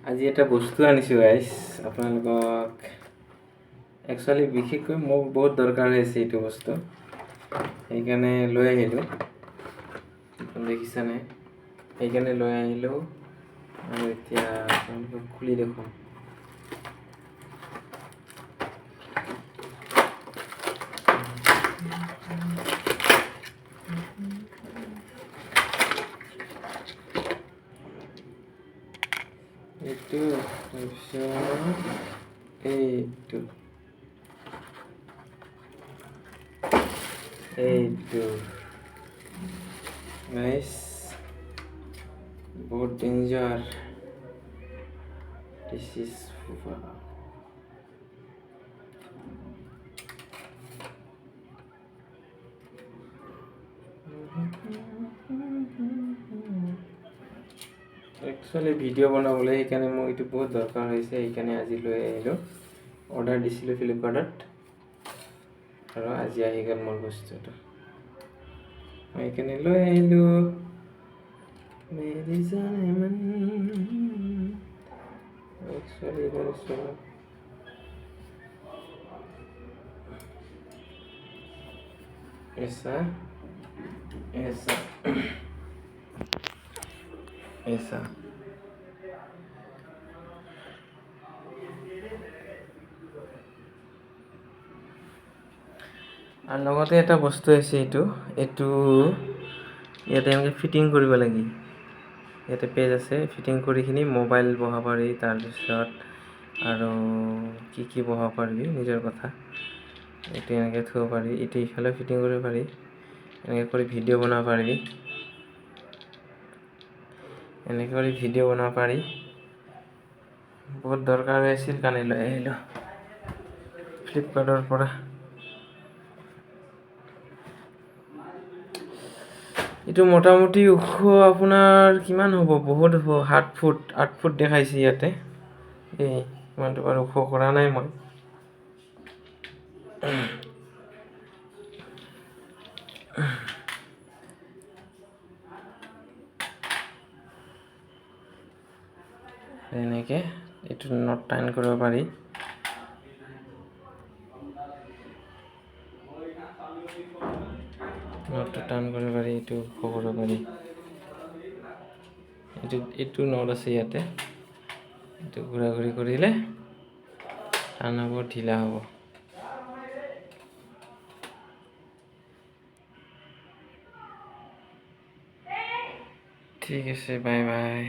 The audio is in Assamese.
আজি এটা বস্তু আনিছোঁ গাইছ, আপোনালোকক একচুৱেলি বিশেষকৈ মোক বহুত দৰকাৰ হৈ আছে এইটো বস্তু, সেইকাৰণে লৈ আহিলোঁ। দেখিছানে, সেইকাৰণে লৈ আহিলোঁ আৰু এতিয়া আপোনালোকক খুলি দেখুৱাম। এইটো গাইস বহুত danger. This is actually video' বনাবলৈ, সেইকাৰণে মোক এইটো বহুত দৰকাৰ হৈছে, সেইকাৰণে আজি লৈ আহিলোঁ। অৰ্ডাৰ দিছিলোঁ ফ্লিপকাৰ্টত আৰু আজি আহি গ'ল মোৰ বস্তুটো, মই সেইকাৰণে লৈ আহিলোঁ। ऐसा আৰু লগতে এটা বস্তু আছে, এইটো ইয়াতে এনেকৈ ফিটিং কৰিব লাগে। ইয়াতে পেজ আছে, ফিটিং কৰি কিনি মোবাইল বহাব পাৰি, তাৰপিছত আৰু কি বহাব পাৰিবি নিজৰ কথা। এইটো এনেকৈ থ'ব পাৰি, এইটো ইফালে ফিটিং কৰিব পাৰি, এনেকৈ কৰি ভিডিঅ' বনাব পাৰিবি, এনেকৈ কৰি ভিডিঅ' বনাব পাৰি। বহুত দৰকাৰ হৈ আছিল কাৰণে লৈ আহিলোঁ ফ্লিপকাৰ্টৰ পৰা। এইটো মোটামুটি ওখ আপোনাৰ কিমান হ'ব, বহুত হ'ব, 7 ফুট 8 ফুট দেখাইছে ইয়াতে। ইমানটো বাৰু ওখ কৰা নাই মই। এনেকৈ এইটো নট টাইট কৰিব পাৰি। নটটো টান কৰিব পাৰি, এইটো ওখ কৰিব পাৰি। এইটো নট আছে ইয়াতে, এইটো ঘূৰা ঘূৰি কৰিলে টান হ'ব, ঢিলা হ'ব। ঠিক আছে, বাই বাই।